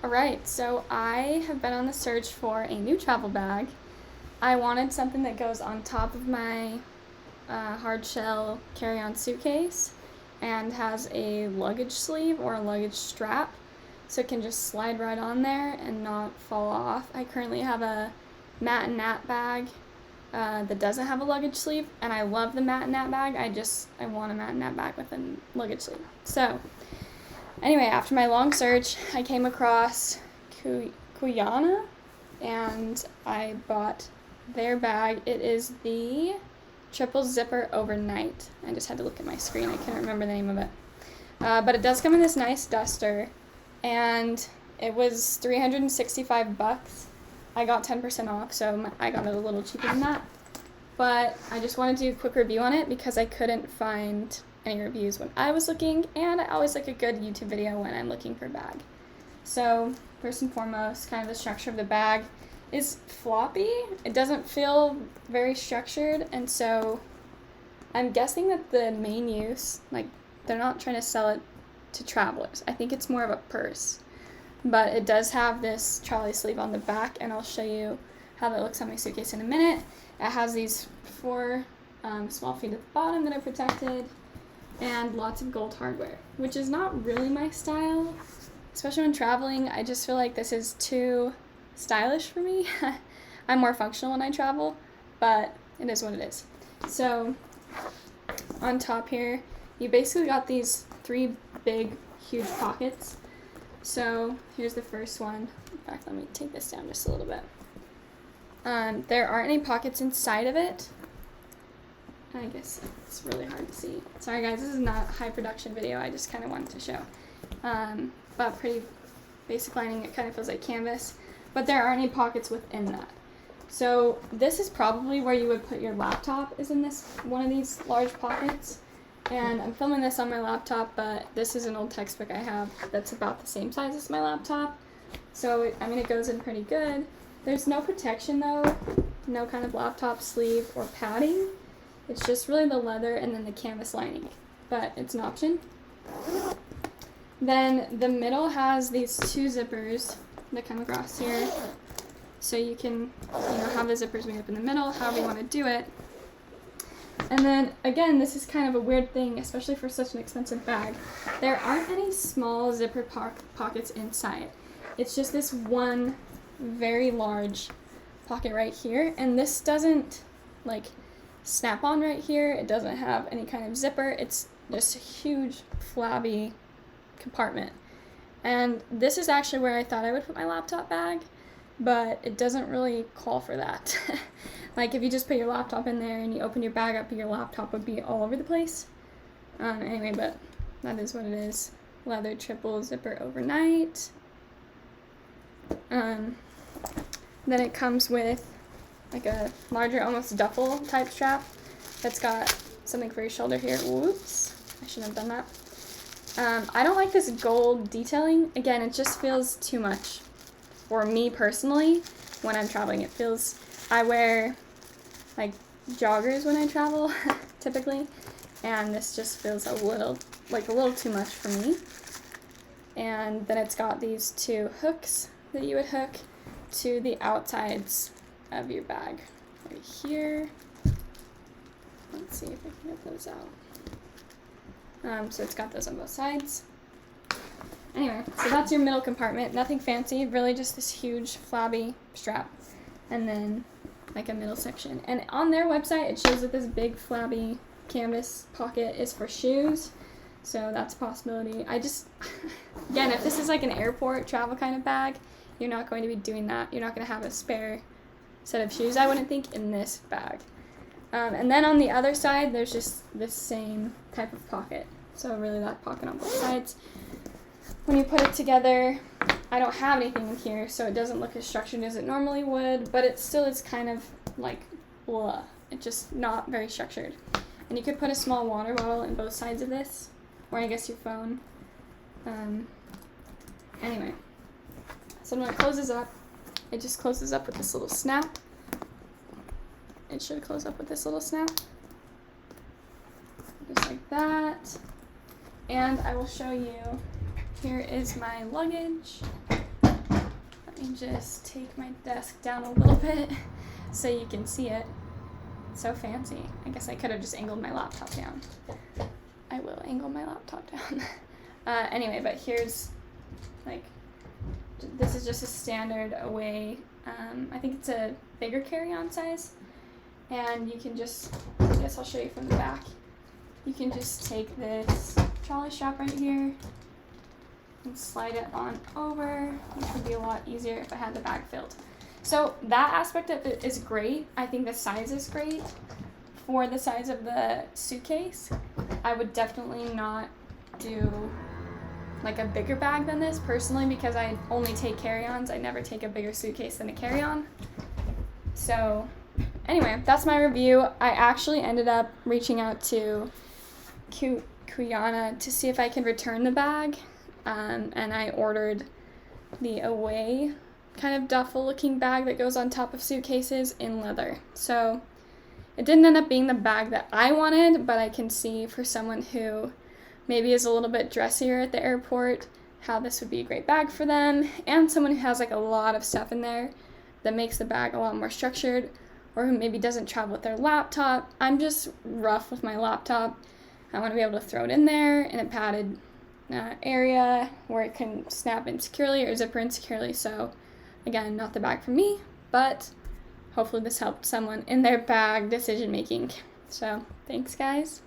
Alright, so I have been on the search for a new travel bag. I wanted something that goes on top of my hard shell carry-on suitcase and has a luggage sleeve or a luggage strap so it can just slide right on there and not fall off. I currently have a Matt and Nat bag that doesn't have a luggage sleeve, and I love the Matt and Nat bag. I want a Matt and Nat bag with a luggage sleeve. So anyway, after my long search, I came across Cuyana, and I bought their bag. It is the triple zipper overnight. I just had to look at my screen. I can't remember the name of it. But it does come in this nice duster, and it was $365. I got 10% off, so I got it a little cheaper than that. But I just wanted to do a quick review on it because I couldn't find any reviews when I was looking, and I always like a good YouTube video when I'm looking for a bag. So first and foremost, kind of the structure of the bag is floppy. It doesn't feel very structured, and so I'm guessing that the main use, like, they're not trying to sell it to travelers. I think it's more of a purse, but it does have this trolley sleeve on the back, and I'll show you how that looks on my suitcase in a minute. It has these 4 small feet at the bottom that are protected, and lots of gold hardware, which is not really my style, especially when traveling. I just feel like this is too stylish for me. I'm more functional when I travel, but it is what it is. So on top here, you basically got these 3 big, huge pockets. So here's the first one. In fact, let me take this down just a little bit. There aren't any pockets inside of it. I guess it's really hard to see. Sorry guys, this is not a high production video. I just kind of wanted to show. But pretty basic lining. It kind of feels like canvas, but there aren't any pockets within that. So this is probably where you would put your laptop, is in this one of these large pockets. And I'm filming this on my laptop, but this is an old textbook I have that's about the same size as my laptop. So it goes in pretty good. There's no protection though, no kind of laptop sleeve or padding. It's just really the leather and then the canvas lining, but it's an option. Then the middle has these 2 zippers that come across here, so you can, have the zippers made up in the middle, however you want to do it. And then again, this is kind of a weird thing, especially for such an expensive bag. There aren't any small zipper pockets inside. It's just this one very large pocket right here, and this doesn't snap on right here. It doesn't have any kind of zipper. It's just a huge flabby compartment. And this is actually where I thought I would put my laptop bag, but it doesn't really call for that. Like, if you just put your laptop in there and you open your bag up, your laptop would be all over the place. Anyway, but that is what it is. Leather triple zipper overnight. Then it comes with like a larger, almost duffel type strap that's got something for your shoulder here. Whoops, I shouldn't have done that. I don't like this gold detailing. Again, it just feels too much for me personally when I'm traveling. It feels, I wear like joggers when I travel typically, and this just feels a little too much for me. And then it's got these 2 hooks that you would hook to the outsides of your bag right here. Let's see if I can get those out. So it's got those on both sides. Anyway, so that's your middle compartment. Nothing fancy, really just this huge flabby strap, and then like a middle section. And on their website, it shows that this big flabby canvas pocket is for shoes, so that's a possibility. Again, if this is like an airport travel kind of bag, you're not going to be doing that. You're not going to have a spare set of shoes, I wouldn't think, in this bag. And then on the other side, there's just this same type of pocket. So really that pocket on both sides. When you put it together, I don't have anything in here, so it doesn't look as structured as it normally would, but it still is kind of like blah. It's just not very structured. And you could put a small water bottle in both sides of this, or I guess your phone. Anyway, so when it closes up, it just closes up with this little snap. It should close up with this little snap. Just like that. And I will show you, here is my luggage. Let me just take my desk down a little bit so you can see it. It's so fancy. I guess I could have just angled my laptop down. I will angle my laptop down. Anyway, but here's, like, this is just a standard away. I think it's a bigger carry-on size. And you can just, I guess I'll show you from the back. You can just take this trolley strap right here and slide it on over, which would be a lot easier if I had the bag filled. So that aspect of it is great. I think the size is great. For the size of the suitcase, I would definitely not do like a bigger bag than this personally, because I only take carry-ons. I never take a bigger suitcase than a carry-on. So anyway, that's my review. I actually ended up reaching out to Cuyana to see if I could return the bag, and I ordered the away kind of duffel looking bag that goes on top of suitcases in leather. So it didn't end up being the bag that I wanted, but I can see for someone who maybe is a little bit dressier at the airport how this would be a great bag for them, and someone who has like a lot of stuff in there that makes the bag a lot more structured, or who maybe doesn't travel with their laptop. I'm just rough with my laptop. I want to be able to throw it in there in a padded area where it can snap in securely or zipper in securely. So again, not the bag for me, but hopefully this helped someone in their bag decision making. So thanks, guys.